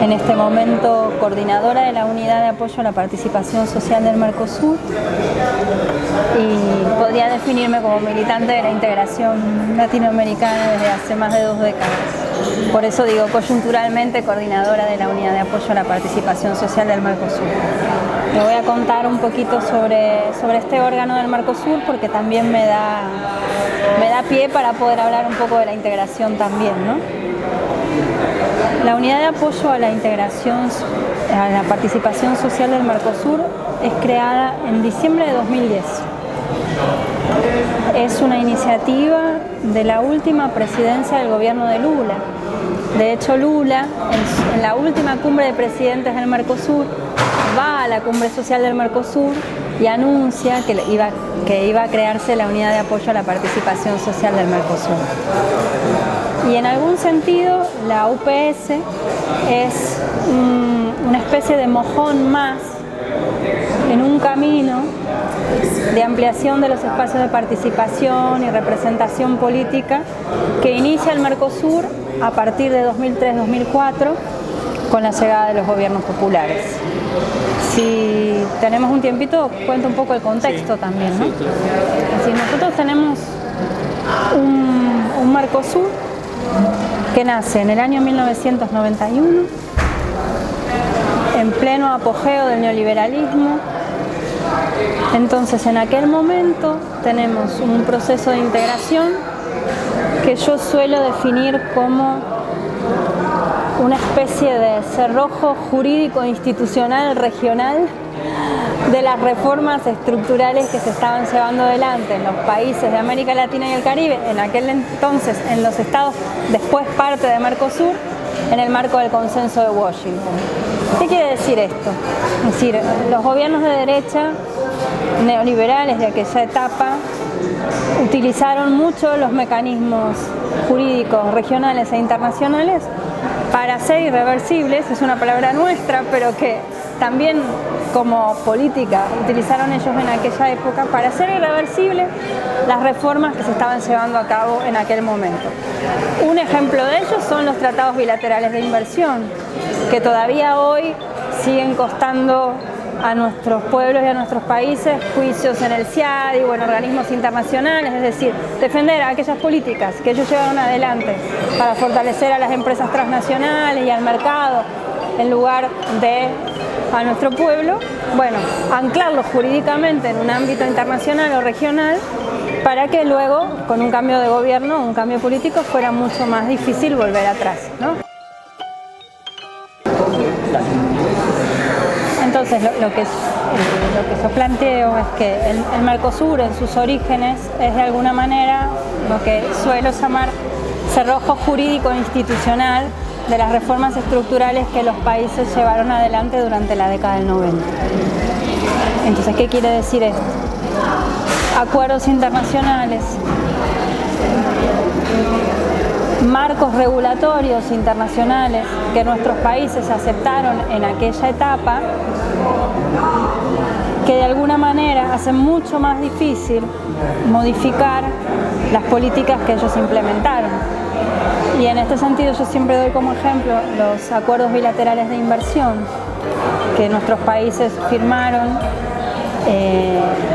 en este momento coordinadora de la Unidad de Apoyo a la Participación Social del Mercosur, y podría definirme como militante de la integración latinoamericana desde hace más de 2 décadas. Por eso digo coyunturalmente coordinadora de la Unidad de Apoyo a la Participación Social del Mercosur. Le voy a contar un poquito sobre este órgano del Mercosur, porque también me da pie para poder hablar un poco de la integración también, ¿no? La Unidad de Apoyo a la Integración, a la Participación Social del Mercosur es creada en diciembre de 2010. Es una iniciativa de la última presidencia del gobierno de Lula. De hecho, Lula, en la última cumbre de presidentes del Mercosur, va a la cumbre social del Mercosur y anuncia que iba a crearse la Unidad de Apoyo a la Participación Social del Mercosur. Y en algún sentido, la UPS es una especie de mojón más en un camino de ampliación de los espacios de participación y representación política que inicia el Mercosur a partir de 2003-2004 con la llegada de los gobiernos populares. Si tenemos un tiempito, cuento un poco el contexto también, ¿no? Es decir, nosotros tenemos un Mercosur que nace en el año 1991, en pleno apogeo del neoliberalismo. Entonces, en aquel momento tenemos un proceso de integración que yo suelo definir como una especie de cerrojo jurídico institucional regional de las reformas estructurales que se estaban llevando adelante en los países de América Latina y el Caribe, en aquel entonces en los estados después parte de Mercosur, en el marco del consenso de Washington. ¿Qué quiere decir esto? Es decir, los gobiernos de derecha neoliberales de aquella etapa utilizaron mucho los mecanismos jurídicos regionales e internacionales para ser irreversibles, es una palabra nuestra, pero que también como política utilizaron ellos en aquella época para hacer irreversibles las reformas que se estaban llevando a cabo en aquel momento. Un ejemplo de ello son los tratados bilaterales de inversión, que todavía hoy siguen costando a nuestros pueblos y a nuestros países juicios en el CIADI o en organismos internacionales, es decir, defender aquellas políticas que ellos llevaron adelante para fortalecer a las empresas transnacionales y al mercado en lugar de a nuestro pueblo, bueno, anclarlos jurídicamente en un ámbito internacional o regional para que luego, con un cambio de gobierno, un cambio político, fuera mucho más difícil volver atrás, ¿no? Entonces, lo que yo planteo es que el Mercosur en sus orígenes es de alguna manera lo que suelo llamar cerrojo jurídico institucional de las reformas estructurales que los países llevaron adelante durante la década del 90. Entonces, ¿qué quiere decir esto? Acuerdos internacionales, marcos regulatorios internacionales que nuestros países aceptaron en aquella etapa, que de alguna manera hacen mucho más difícil modificar las políticas que ellos implementaron. Y en este sentido yo siempre doy como ejemplo los acuerdos bilaterales de inversión que nuestros países firmaron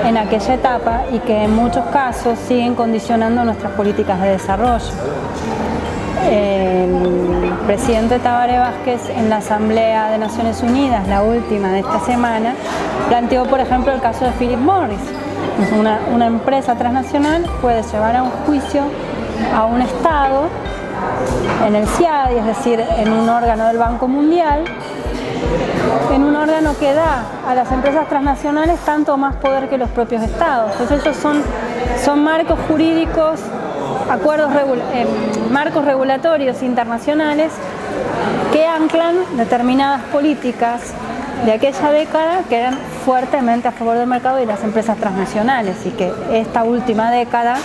en aquella etapa y que en muchos casos siguen condicionando nuestras políticas de desarrollo. El presidente Tabaré Vázquez en la Asamblea de Naciones Unidas, la última de esta semana, planteó por ejemplo el caso de Philip Morris. Una empresa transnacional puede llevar a un juicio a un Estado en el CIADI, es decir, en un órgano del Banco Mundial, en un órgano que da a las empresas transnacionales tanto más poder que los propios Estados. Entonces ellos son marcos jurídicos, marcos regulatorios internacionales que anclan determinadas políticas de aquella década que eran fuertemente a favor del mercado y las empresas transnacionales, y que esta última década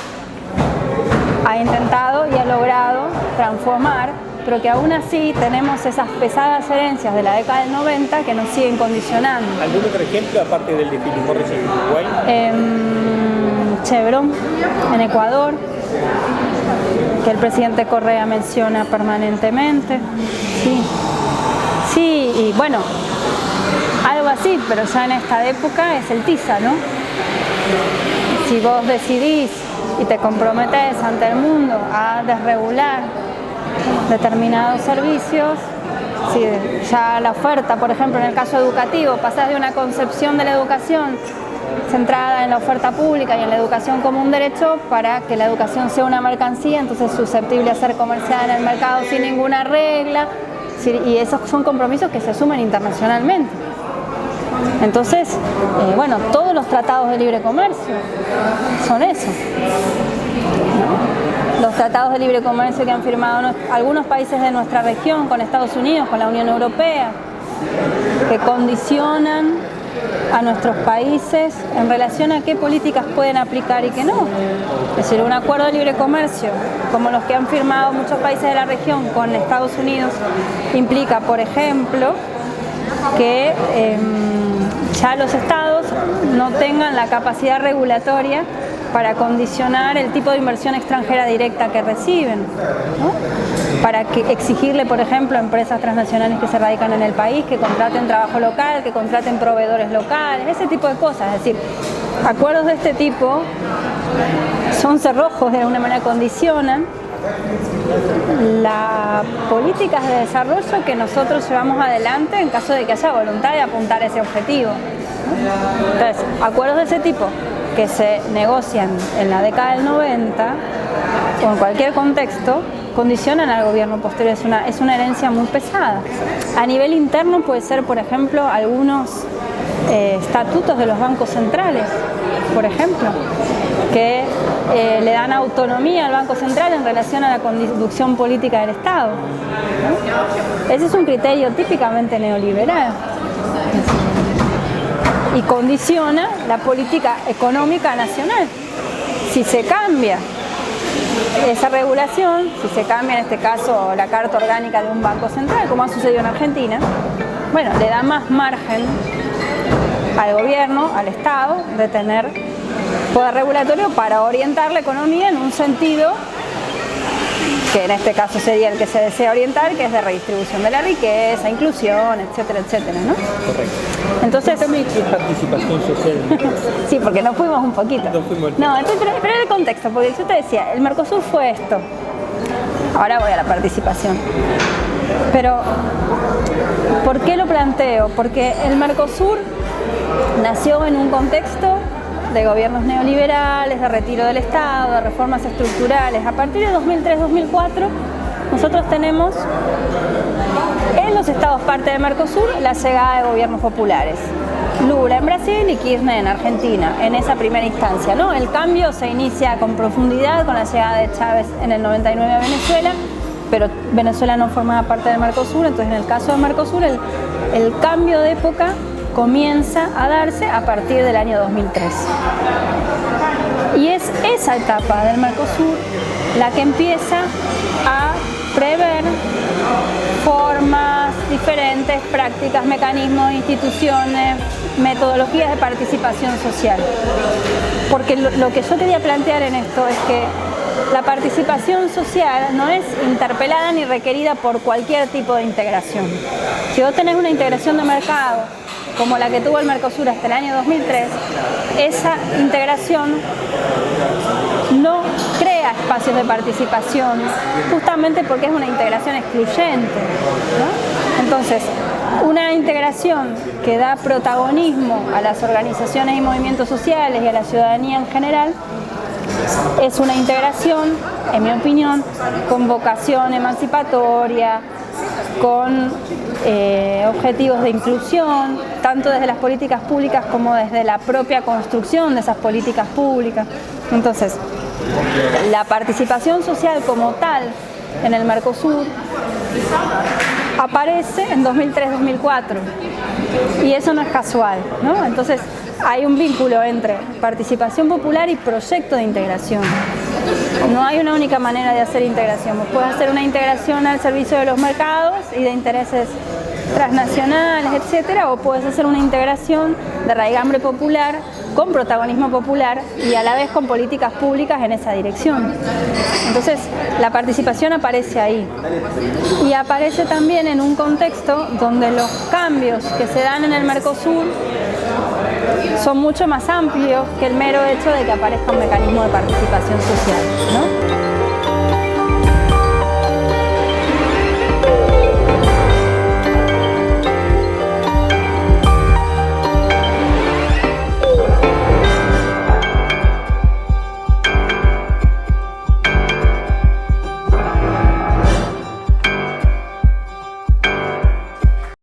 ha intentado y ha logrado transformar, pero que aún así tenemos esas pesadas herencias de la década del 90 que nos siguen condicionando. ¿Algún otro ejemplo aparte del de Philip Morris en Uruguay? Chevron en Ecuador, que el presidente Correa menciona permanentemente. Sí, Y bueno, algo así, pero ya en esta época es el TISA, ¿no? Si vos decidís y te comprometés ante el mundo a desregular determinados servicios, si ya la oferta, por ejemplo, en el caso educativo, pasás de una concepción de la educación centrada en la oferta pública y en la educación como un derecho para que la educación sea una mercancía, entonces susceptible a ser comerciada en el mercado sin ninguna regla, y esos son compromisos que se asumen internacionalmente. Entonces, bueno, todos los tratados de libre comercio son eso, ¿no? Los tratados de libre comercio que han firmado algunos países de nuestra región con Estados Unidos, con la Unión Europea, que condicionan a nuestros países en relación a qué políticas pueden aplicar y qué no. Es decir, un acuerdo de libre comercio, como los que han firmado muchos países de la región con Estados Unidos, implica, por ejemplo, que ya los estados no tengan la capacidad regulatoria para condicionar el tipo de inversión extranjera directa que reciben, ¿no? Para exigirle, por ejemplo, a empresas transnacionales que se radican en el país que contraten trabajo local, que contraten proveedores locales, ese tipo de cosas. Es decir, acuerdos de este tipo son cerrojos, de alguna manera condicionan las políticas de desarrollo que nosotros llevamos adelante en caso de que haya voluntad de apuntar a ese objetivo. Entonces, acuerdos de ese tipo que se negocian en la década del 90 o en cualquier contexto, condicionan al gobierno posterior, es una herencia muy pesada. A nivel interno puede ser, por ejemplo, algunos estatutos de los bancos centrales, por ejemplo, que le dan autonomía al Banco Central en relación a la conducción política del Estado, ¿no? Ese es un criterio típicamente neoliberal y condiciona la política económica nacional. Si se cambia esa regulación, si se cambia en este caso la carta orgánica de un banco central, como ha sucedido en Argentina, bueno, le da más margen al gobierno, al Estado, de tener poder regulatorio para orientar la economía en un sentido que en este caso sería el que se desea orientar, que es de redistribución de la riqueza, inclusión, etcétera, etcétera, ¿no? Correcto. Entonces, también qué participación social. Sí, porque nos fuimos un poquito. No, entonces, pero el contexto, porque yo te decía, el Mercosur fue esto. Ahora voy a la participación. Pero, ¿por qué lo planteo? Porque el Mercosur nació en un contexto de gobiernos neoliberales, de retiro del Estado, de reformas estructurales. A partir de 2003-2004, nosotros tenemos en los estados parte de Mercosur la llegada de gobiernos populares. Lula en Brasil y Kirchner en Argentina, en esa primera instancia, ¿no? El cambio se inicia con profundidad con la llegada de Chávez en el 99 a Venezuela, pero Venezuela no formaba parte del Mercosur, entonces en el caso de Mercosur el cambio de época comienza a darse a partir del año 2003. Y es esa etapa del Mercosur la que empieza a prever formas diferentes, prácticas, mecanismos, instituciones, metodologías de participación social. Porque lo que yo quería plantear en esto es que la participación social no es interpelada ni requerida por cualquier tipo de integración. Si vos tenés una integración de mercado, como la que tuvo el Mercosur hasta el año 2003, esa integración no crea espacios de participación, justamente porque es una integración excluyente, ¿no? Entonces, una integración que da protagonismo a las organizaciones y movimientos sociales y a la ciudadanía en general, es una integración, en mi opinión, con vocación emancipatoria, con objetivos de inclusión, tanto desde las políticas públicas como desde la propia construcción de esas políticas públicas. Entonces, la participación social como tal en el Mercosur aparece en 2003-2004 y eso no es casual, ¿no? Entonces, hay un vínculo entre participación popular y proyecto de integración. No hay una única manera de hacer integración. Puedes hacer una integración al servicio de los mercados y de intereses transnacionales, etcétera, o puedes hacer una integración de raigambre popular con protagonismo popular y a la vez con políticas públicas en esa dirección. Entonces, la participación aparece ahí. Y aparece también en un contexto donde los cambios que se dan en el Mercosur son mucho más amplios que el mero hecho de que aparezca un mecanismo de participación social, ¿no?